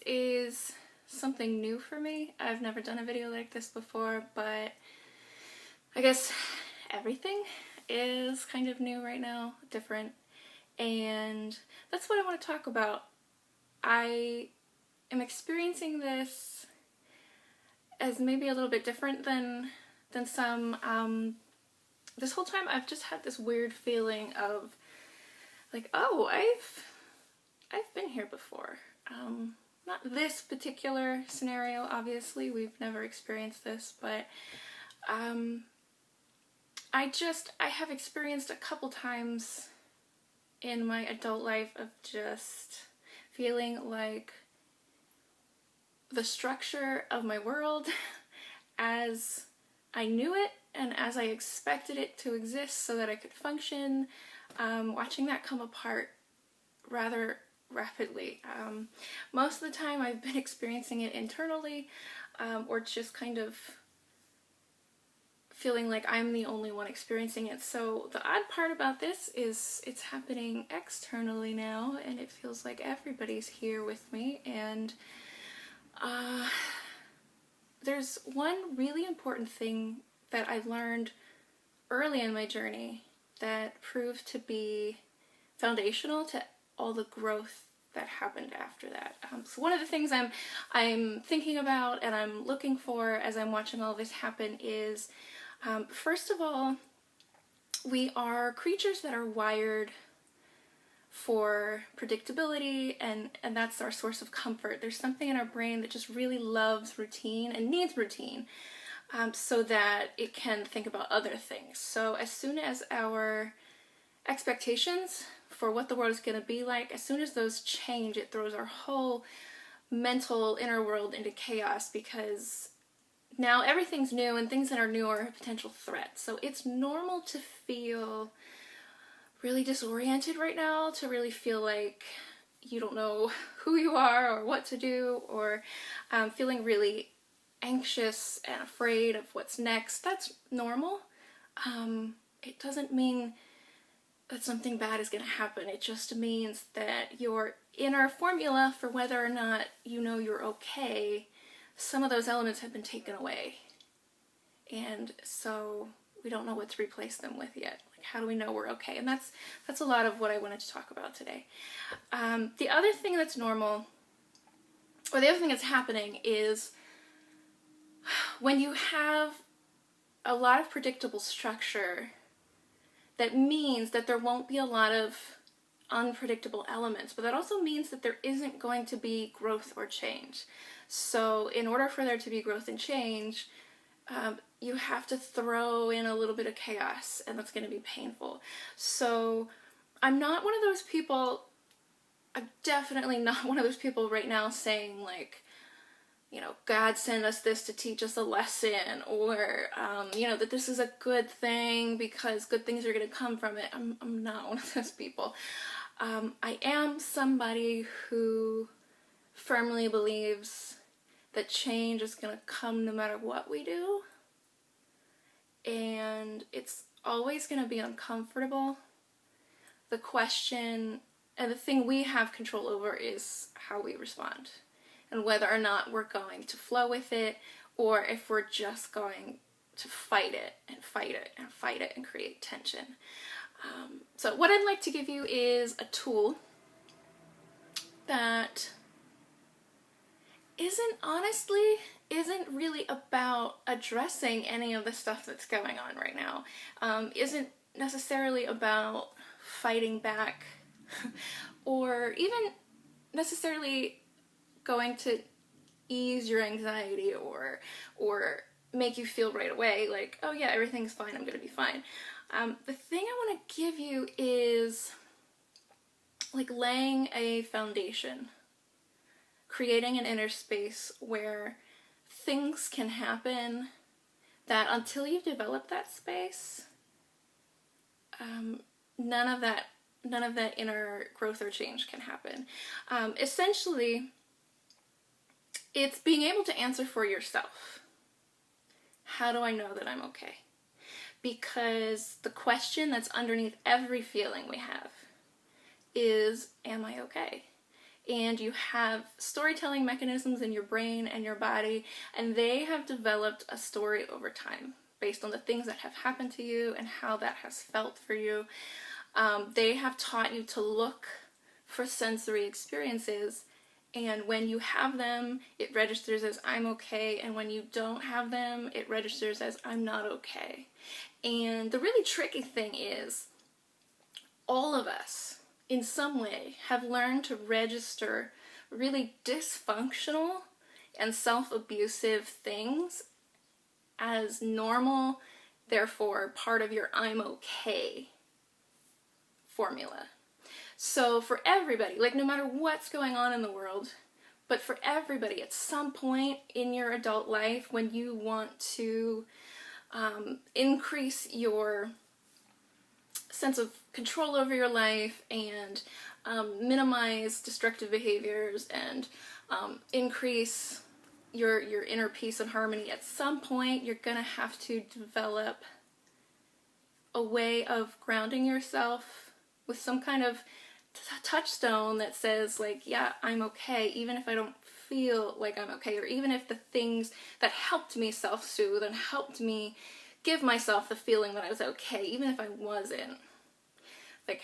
is something new for me. I've never done a video like this before, but I guess everything is kind of new right now, different, and that's what I want to talk about. I am experiencing this as maybe a little bit different than some. This whole time I've just had this weird feeling of like, oh, I've been here before. Not this particular scenario, obviously, we've never experienced this, but I have experienced a couple times in my adult life of just feeling like the structure of my world as I knew it and as I expected it to exist so that I could function, watching that come apart rather rapidly. Most of the time I've been experiencing it internally, or just kind of feeling like I'm the only one experiencing it. So the odd part about this is it's happening externally now, and it feels like everybody's here with me. And there's one really important thing that I learned early in my journey that proved to be foundational to all the growth that happened after that. So one of the things I'm thinking about and I'm looking for as I'm watching all this happen is, first of all, we are creatures that are wired for predictability, and that's our source of comfort. There's something in our brain that just really loves routine and needs routine, so that it can think about other things. So as soon as our expectations for what the world is going to be like, as soon as those change, it throws our whole mental inner world into chaos, because now everything's new and things that are new are a potential threat. So it's normal to feel really disoriented right now, to really feel like you don't know who you are or what to do, or feeling really anxious and afraid of what's next. That's normal. It doesn't mean that something bad is going to happen. It just means that your inner formula for whether or not you know you're okay, some of those elements have been taken away. And so we don't know what to replace them with yet. Like, how do we know we're okay? And that's a lot of what I wanted to talk about today. The other thing that's normal, or the other thing that's happening, is when you have a lot of predictable structure, that means that there won't be a lot of unpredictable elements, but that also means that there isn't going to be growth or change. So in order for there to be growth and change, you have to throw in a little bit of chaos, and that's going to be painful. So I'm not one of those people, I'm definitely not one of those people right now saying like, you know, God sent us this to teach us a lesson, or, you know, that this is a good thing because good things are going to come from it. I'm not one of those people. I am somebody who firmly believes that change is going to come no matter what we do. And it's always going to be uncomfortable. The question and the thing we have control over is how we respond, and whether or not we're going to flow with it, or if we're just going to fight it and fight it and fight it and create tension. So what I'd like to give you is a tool that isn't really about addressing any of the stuff that's going on right now. Isn't necessarily about fighting back, or even necessarily going to ease your anxiety or make you feel right away like, oh yeah, everything's fine, I'm gonna be fine. The thing I want to give you is like laying a foundation, creating an inner space where things can happen that until you've developed that space, none of that inner growth or change can happen. Essentially, it's being able to answer for yourself. How do I know that I'm okay? Because the question that's underneath every feeling we have is, am I okay? and you have storytelling mechanisms in your brain and your body, and they have developed a story over time based on the things that have happened to you and how that has felt for you. They have taught you to look for sensory experiences, and when you have them, it registers as I'm okay, and when you don't have them, it registers as I'm not okay. And the really tricky thing is, all of us, in some way, have learned to register really dysfunctional and self-abusive things as normal, therefore part of your I'm okay formula. So for everybody, like no matter what's going on in the world, but for everybody at some point in your adult life when you want to increase your sense of control over your life and minimize destructive behaviors and increase your inner peace and harmony, at some point you're gonna have to develop a way of grounding yourself with some kind of touchstone that says, like, yeah, I'm okay, even if I don't feel like I'm okay, or even if the things that helped me self-soothe and helped me give myself the feeling that I was okay, even if I wasn't. Like,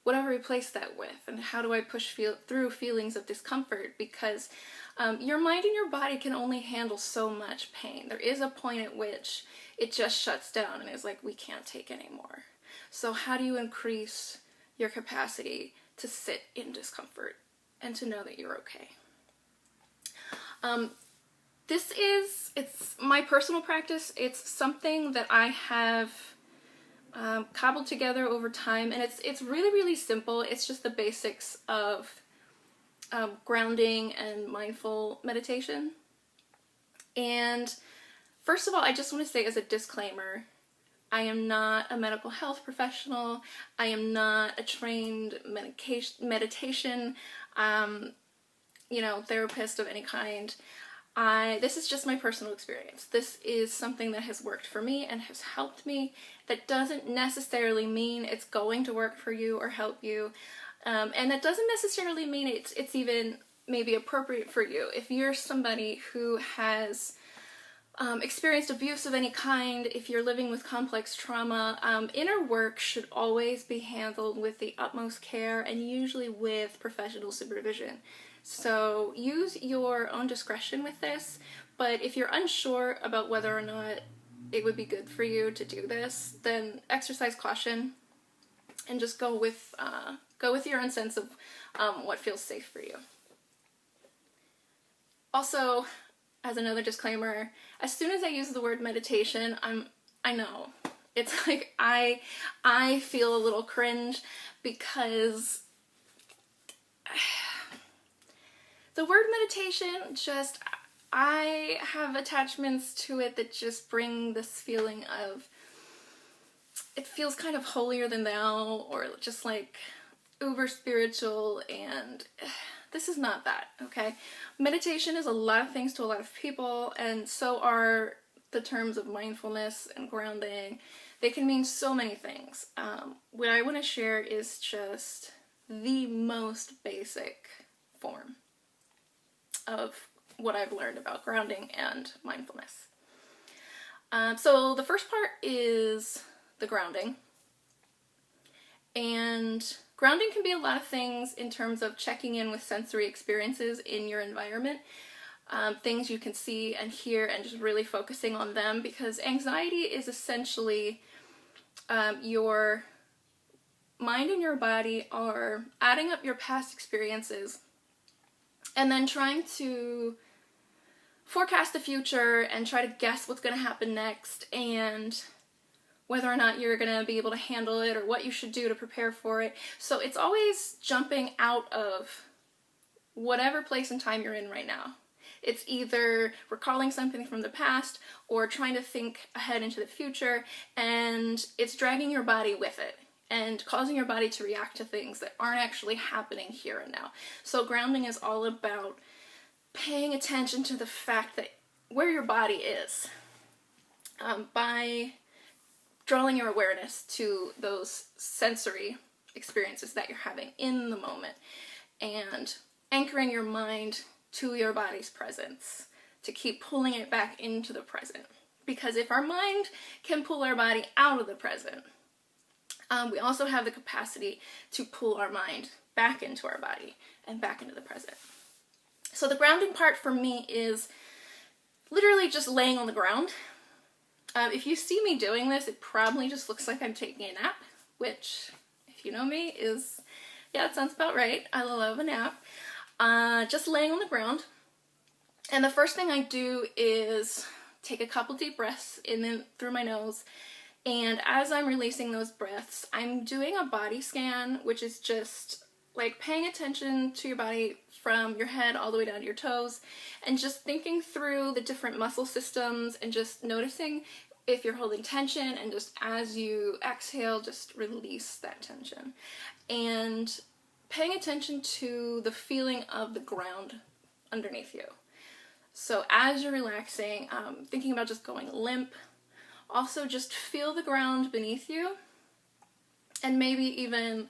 what do I replace that with? And how do I push through feelings of discomfort? Because your mind and your body can only handle so much pain. There is a point at which it just shuts down and is like, we can't take anymore. So how do you increase your capacity to sit in discomfort and to know that you're okay? It's my personal practice. It's something that I have cobbled together over time, and it's really, really simple. It's just the basics of grounding and mindful meditation. And first of all, I just want to say as a disclaimer, I am not a medical health professional. I am not a trained meditation therapist of any kind. This is just my personal experience. This is something that has worked for me and has helped me. That doesn't necessarily mean it's going to work for you or help you. And that doesn't necessarily mean it's even maybe appropriate for you. If you're somebody who has experienced abuse of any kind, if you're living with complex trauma, inner work should always be handled with the utmost care and usually with professional supervision. So use your own discretion with this, but if you're unsure about whether or not it would be good for you to do this, then exercise caution and just go with your own sense of what feels safe for you. Also, as another disclaimer, as soon as I use the word meditation, I know it's like I feel a little cringe because the word meditation just, I have attachments to it that just bring this feeling of, it feels kind of holier than thou, or just like uber spiritual, and this is not that, okay? Meditation is a lot of things to a lot of people, and so are the terms of mindfulness and grounding. They can mean so many things. What I want to share is just the most basic form of what I've learned about grounding and mindfulness. So the first part is the grounding. And grounding can be a lot of things in terms of checking in with sensory experiences in your environment. Things you can see and hear and just really focusing on them, because anxiety is essentially your mind and your body are adding up your past experiences and then trying to forecast the future and try to guess what's going to happen next and whether or not you're going to be able to handle it or what you should do to prepare for it. So it's always jumping out of whatever place and time you're in right now. It's either recalling something from the past or trying to think ahead into the future, and it's dragging your body with it and causing your body to react to things that aren't actually happening here and now. So grounding is all about paying attention to the fact that where your body is, by drawing your awareness to those sensory experiences that you're having in the moment, and anchoring your mind to your body's presence to keep pulling it back into the present. Because if our mind can pull our body out of the present, we also have the capacity to pull our mind back into our body and back into the present. So the grounding part for me is literally just laying on the ground. If you see me doing this, it probably just looks like I'm taking a nap, which, if you know me, is, yeah, it sounds about right. I love a nap. Just laying on the ground. And the first thing I do is take a couple deep breaths in and through my nose. And as I'm releasing those breaths, I'm doing a body scan, which is just like paying attention to your body from your head all the way down to your toes, and just thinking through the different muscle systems and just noticing if you're holding tension, and just as you exhale, just release that tension. And paying attention to the feeling of the ground underneath you. So as you're relaxing, thinking about just going limp, also just feel the ground beneath you, and maybe even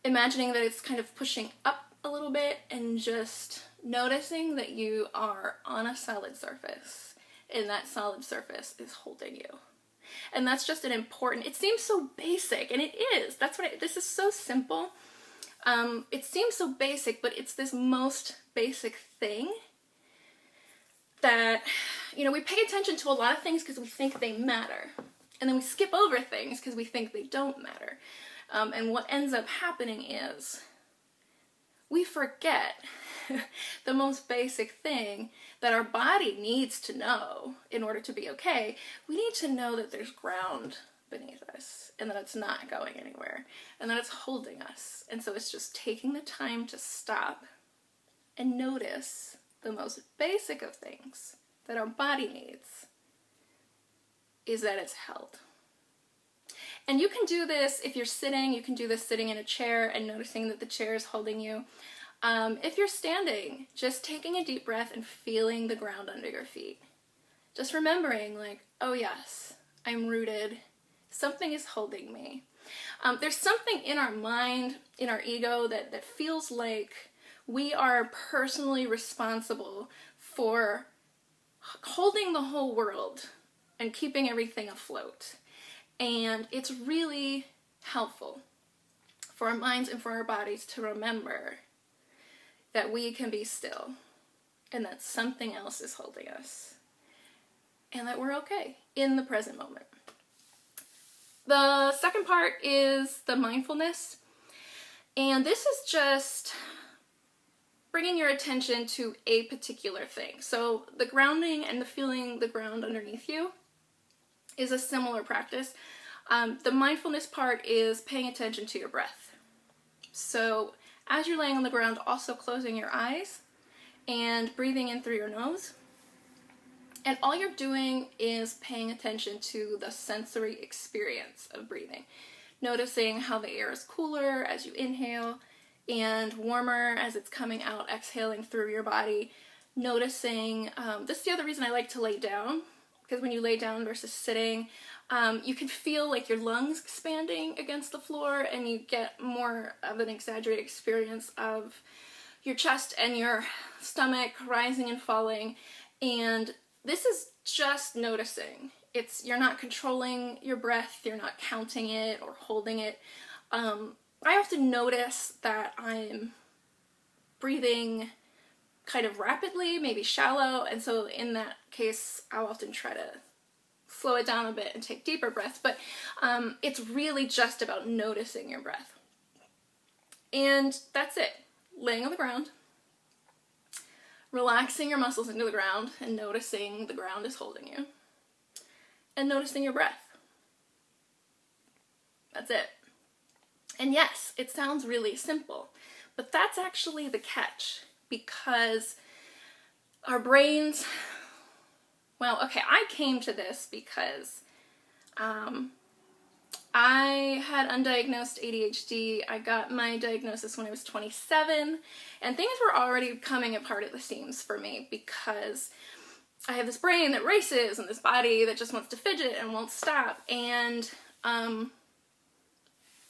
imagining that it's kind of pushing up a little bit, and just noticing that you are on a solid surface, and that solid surface is holding you. And that's just an important, it seems so basic, and it is. That's what this is so simple. It seems so basic, but it's this most basic thing that, you know, we pay attention to a lot of things because we think they matter. And then we skip over things because we think they don't matter. And what ends up happening is we forget the most basic thing that our body needs to know in order to be okay. We need to know that there's ground beneath us, and that it's not going anywhere, and that it's holding us. And so it's just taking the time to stop and notice the most basic of things that our body needs is that it's held. And you can do this if you're sitting. You can do this sitting in a chair and noticing that the chair is holding you. If you're standing, just taking a deep breath and feeling the ground under your feet. Just remembering, like, oh yes, I'm rooted. Something is holding me. There's something in our mind, in our ego, that feels like we are personally responsible for holding the whole world and keeping everything afloat. And it's really helpful for our minds and for our bodies to remember that we can be still, and that something else is holding us, and that we're okay in the present moment. The second part is the mindfulness, and this is just bringing your attention to a particular thing. So the grounding and the feeling the ground underneath you is a similar practice. The mindfulness part is paying attention to your breath. So as you're laying on the ground, also closing your eyes and breathing in through your nose. And all you're doing is paying attention to the sensory experience of breathing. Noticing how the air is cooler as you inhale and warmer as it's coming out, exhaling through your body. Noticing, this is the other reason I like to lay down, because when you lay down versus sitting, you can feel like your lungs expanding against the floor, and you get more of an exaggerated experience of your chest and your stomach rising and falling. And this is just noticing. You're not controlling your breath, you're not counting it or holding it. I often notice that I'm breathing kind of rapidly, maybe shallow, and so in that case, I'll often try to slow it down a bit and take deeper breaths, but it's really just about noticing your breath. And that's it. Laying on the ground, relaxing your muscles into the ground, and noticing the ground is holding you, and noticing your breath. That's it. And yes, it sounds really simple, but that's actually the catch, because our brains, well, okay, I came to this because I had undiagnosed ADHD. I got my diagnosis when I was 27, and things were already coming apart at the seams for me, because I have this brain that races and this body that just wants to fidget and won't stop. And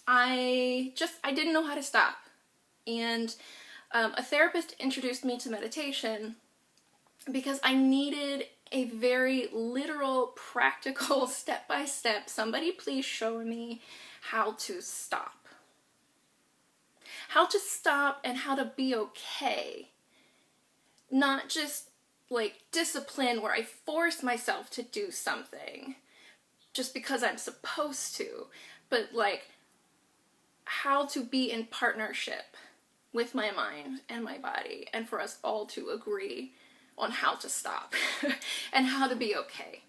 I didn't know how to stop. And a therapist introduced me to meditation because I needed a very literal, practical, step-by-step, somebody please show me how to stop. How to stop and how to be okay. Not just like discipline where I force myself to do something just because I'm supposed to, but like how to be in partnership with my mind and my body, and for us all to agree on how to stop and how to be okay.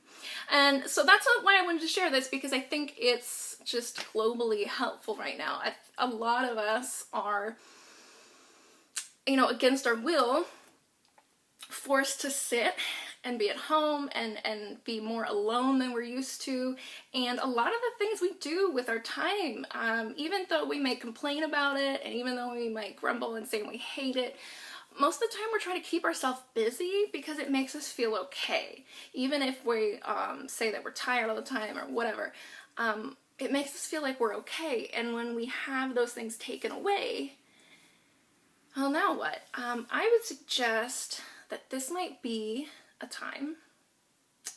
And so that's why I wanted to share this, because I think it's just globally helpful right now. A lot of us are, against our will, forced to sit and be at home and be more alone than we're used to. And a lot of the things we do with our time, even though we may complain about it, and even though we might grumble and say we hate it, most of the time we're trying to keep ourselves busy because it makes us feel okay. Even if we say that we're tired all the time or whatever, it makes us feel like we're okay. And when we have those things taken away, well, now what? I would suggest that this might be a time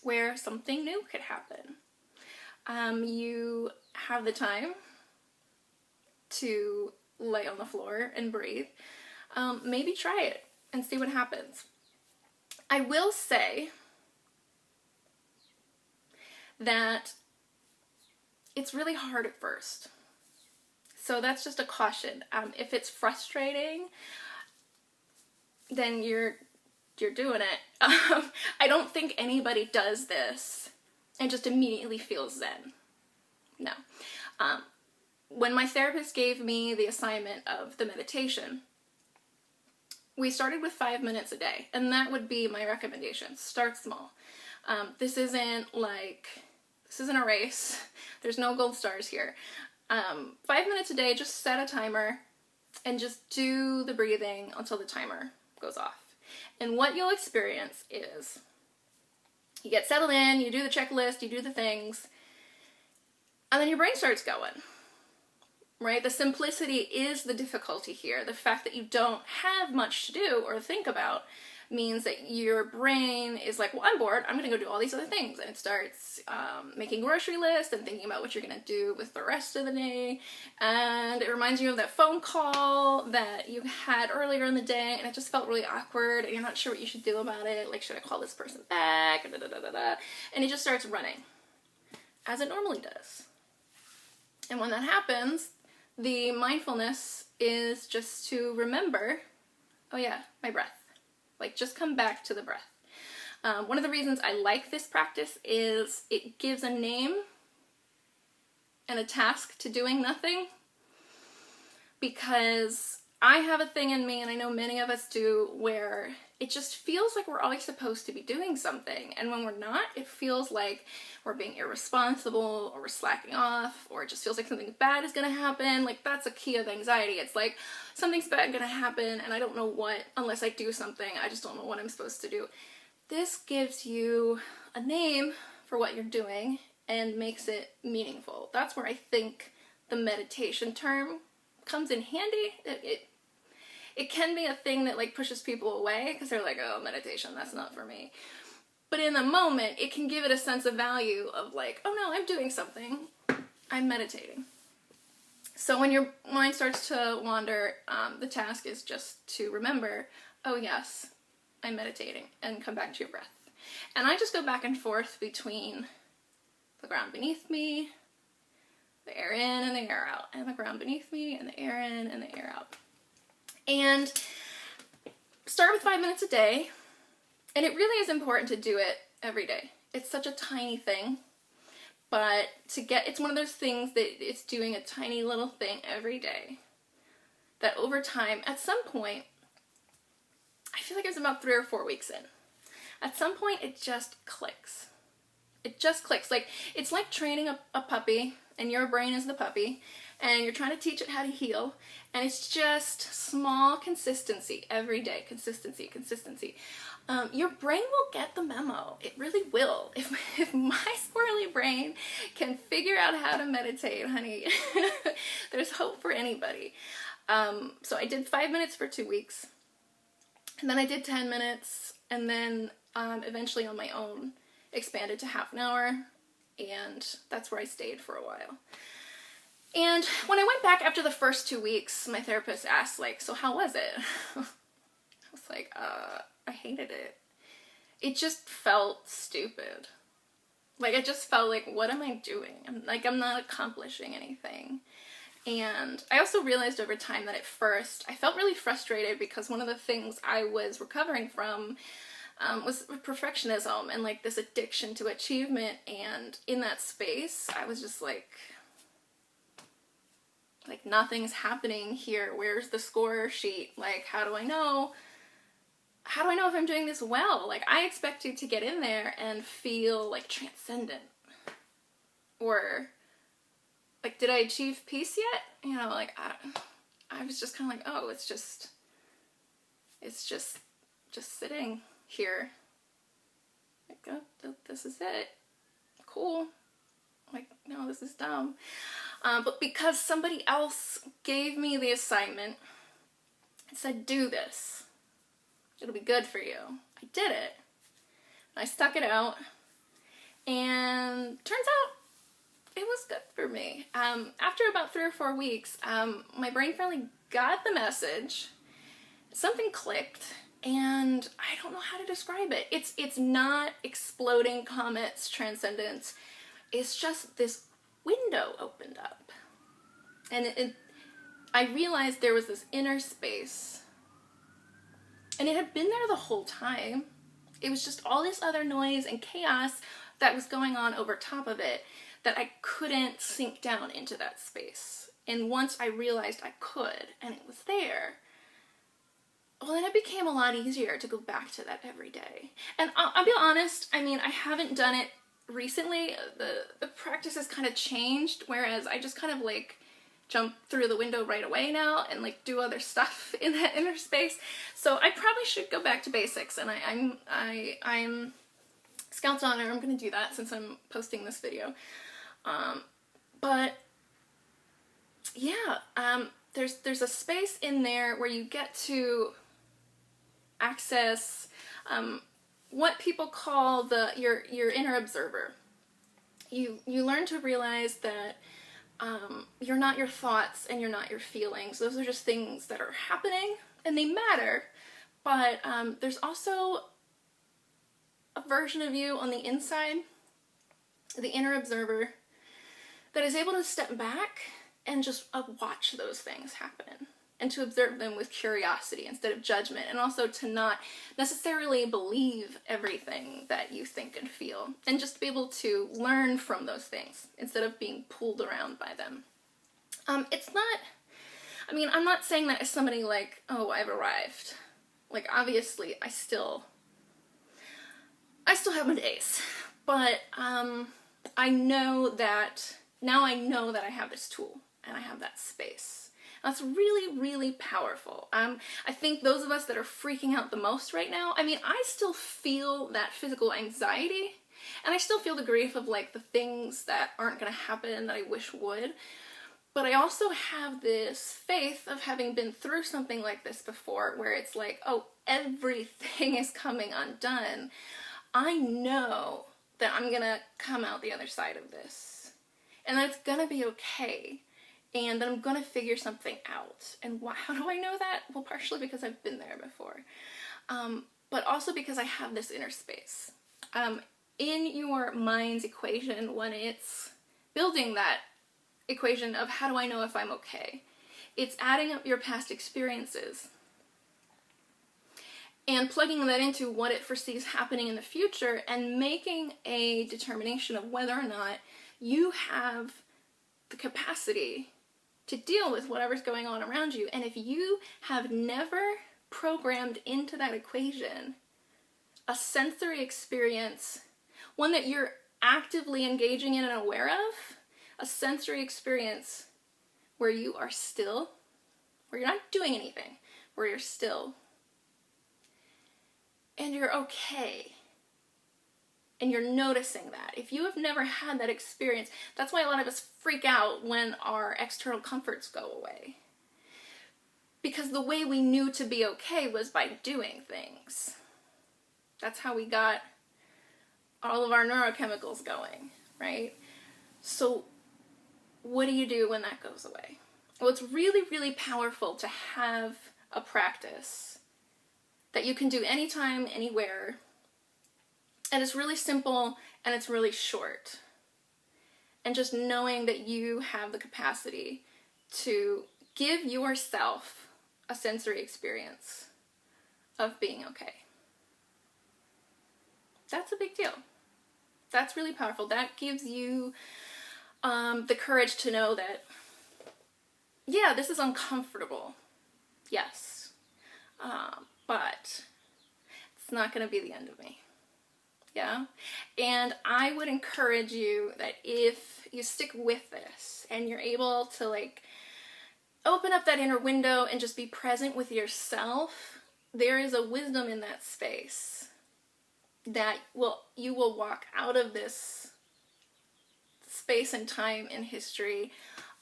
where something new could happen. You have the time to lay on the floor and breathe. Maybe try it and see what happens. I will say that it's really hard at first. So that's just a caution. If it's frustrating, then you're doing it. I don't think anybody does this and just immediately feels zen. No. When my therapist gave me the assignment of the meditation, we started with 5 minutes a day, and that would be my recommendation. Start small. This isn't a race. There's no gold stars here. 5 minutes a day, just set a timer and just do the breathing until the timer goes off. And what you'll experience is you get settled in, you do the checklist, you do the things, and then your brain starts going. Right? The simplicity is the difficulty here. The fact that you don't have much to do or think about means that your brain is like, well, I'm bored, I'm gonna go do all these other things. And it starts making grocery lists and thinking about what you're gonna do with the rest of the day. And it reminds you of that phone call that you had earlier in the day, and it just felt really awkward, and you're not sure what you should do about it. Like, should I call this person back? And it just starts running, as it normally does. And when that happens, the mindfulness is just to remember, oh yeah, my breath. Like, just come back to the breath. One of the reasons I like this practice is it gives a name and a task to doing nothing, because I have a thing in me, and I know many of us do, where it just feels like we're always supposed to be doing something, and when we're not, it feels like we're being irresponsible, or we're slacking off, or it just feels like something bad is gonna happen. Like, that's a key of anxiety. It's like, something's bad gonna happen, and I don't know what, unless I do something. I just don't know what I'm supposed to do. This gives you a name for what you're doing and makes it meaningful. That's where I think the meditation term comes in handy. It can be a thing that like pushes people away because they're like, oh, meditation, that's not for me. But in the moment, it can give it a sense of value of like, oh no, I'm doing something. I'm meditating. So when your mind starts to wander, the task is just to remember, oh yes, I'm meditating, and come back to your breath. And I just go back and forth between the ground beneath me, the air in and the air out, and the ground beneath me, and the air in and the air out. And start with 5 minutes a day, and it really is important to do it every day. It's such a tiny thing, but it's one of those things that it's doing a tiny little thing every day, that over time, at some point, I feel like it was about 3 or 4 weeks in, at some point it just clicks. It just clicks. Like, it's like training a puppy, and your brain is the puppy, and you're trying to teach it how to heal, and it's just small consistency every day, consistency. Your brain will get the memo. It really will. If my squirrely brain can figure out how to meditate, honey, there's hope for anybody. So I did 5 minutes for 2 weeks, and then I did 10 minutes, and then eventually on my own expanded to half an hour, and that's where I stayed for a while. And when I went back after the first 2 weeks, my therapist asked, like, so how was it? I was like, I hated it. It just felt stupid. Like, I just felt like, what am I doing? I'm not accomplishing anything. And I also realized over time that at first I felt really frustrated because one of the things I was recovering from was perfectionism and like this addiction to achievement. And in that space, I was just like nothing's happening here. Where's the score sheet? Like, how do I know if I'm doing this well? Like, I expected to get in there and feel like transcendent, or like, did I achieve peace yet? You know, like, I was just kind of like, oh, it's just sitting here. Like, oh, this is it. Cool. Like, no, this is dumb. But because somebody else gave me the assignment and said, do this, it'll be good for you, I did it. I stuck it out, and turns out it was good for me. After about 3 or 4 weeks, my brain finally got the message. Something clicked, and I don't know how to describe it. It's not exploding comets, transcendence. It's just this window opened up, and I realized there was this inner space, and it had been there the whole time. It was just all this other noise and chaos that was going on over top of it that I couldn't sink down into that space. And once I realized I could, and it was there, well, then it became a lot easier to go back to that every day. And I'll be honest, I mean, I haven't done it recently. The practice has kind of changed, whereas I just kind of like jump through the window right away now and like do other stuff in that inner space. So I probably should go back to basics, and I'm Scout's honor, I'm gonna do that since I'm posting this video. But yeah, there's a space in there where you get to access what people call your inner observer. You learn to realize that you're not your thoughts and you're not your feelings. Those are just things that are happening and they matter, but there's also a version of you on the inside, the inner observer, that is able to step back and just watch those things happen, and to observe them with curiosity instead of judgment, and also to not necessarily believe everything that you think and feel, and just to be able to learn from those things instead of being pulled around by them. It's not, I mean, I'm not saying that as somebody like, oh, I've arrived. Like, obviously, I still have my days, but I know that I have this tool and I have that space. That's really, really powerful. I think those of us that are freaking out the most right now, I mean, I still feel that physical anxiety, and I still feel the grief of like the things that aren't going to happen that I wish would, but I also have this faith of having been through something like this before, where it's like, oh, everything is coming undone. I know that I'm going to come out the other side of this, and that it's going to be okay, and that I'm going to figure something out. And how do I know that? Well, partially because I've been there before, but also because I have this inner space. In your mind's equation, when it's building that equation of how do I know if I'm okay, it's adding up your past experiences and plugging that into what it foresees happening in the future, and making a determination of whether or not you have the capacity to deal with whatever's going on around you. And if you have never programmed into that equation a sensory experience, one that you're actively engaging in and aware of, a sensory experience where you are still, where you're not doing anything, where you're still, and you're okay. And you're noticing that. If you have never had that experience, that's why a lot of us freak out when our external comforts go away. Because the way we knew to be okay was by doing things. That's how we got all of our neurochemicals going, right? So what do you do when that goes away? Well, it's really, really powerful to have a practice that you can do anytime, anywhere. And it's really simple and it's really short. And just knowing that you have the capacity to give yourself a sensory experience of being okay. That's a big deal. That's really powerful. That gives you the courage to know that, yeah, this is uncomfortable. Yes. But it's not going to be the end of me. Yeah. And I would encourage you that if you stick with this and you're able to like open up that inner window and just be present with yourself, there is a wisdom in that space that you will walk out of this space and time in history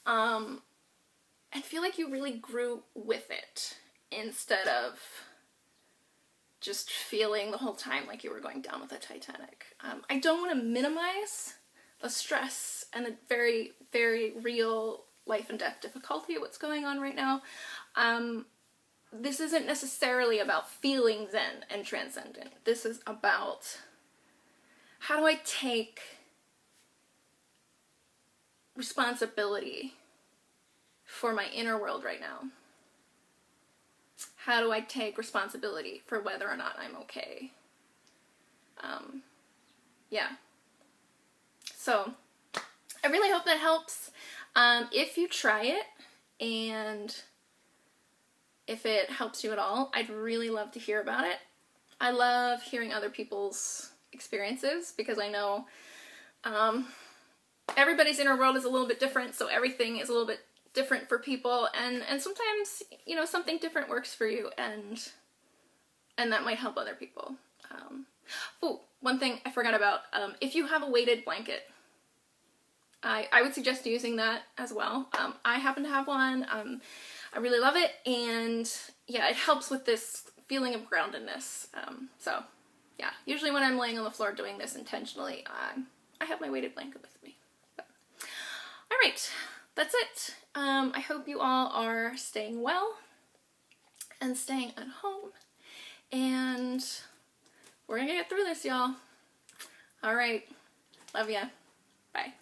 and feel like you really grew with it instead of just feeling the whole time like you were going down with the Titanic. I don't want to minimize the stress and the very, very real life and death difficulty of what's going on right now. This isn't necessarily about feeling zen and transcendent. This is about how do I take responsibility for my inner world right now? How do I take responsibility for whether or not I'm okay? Yeah. So, I really hope that helps. If you try it, and if it helps you at all, I'd really love to hear about it. I love hearing other people's experiences, because I know everybody's inner world is a little bit different, so everything is a little bit different for people, and sometimes, you know, something different works for you, and that might help other people. Oh, one thing I forgot about, if you have a weighted blanket, I would suggest using that as well. I happen to have one. I really love it, and yeah, it helps with this feeling of groundedness. So yeah, usually when I'm laying on the floor doing this intentionally, I have my weighted blanket with me. But, all right. That's it. I hope you all are staying well and staying at home, and we're gonna get through this, y'all. All right. Love ya. Bye.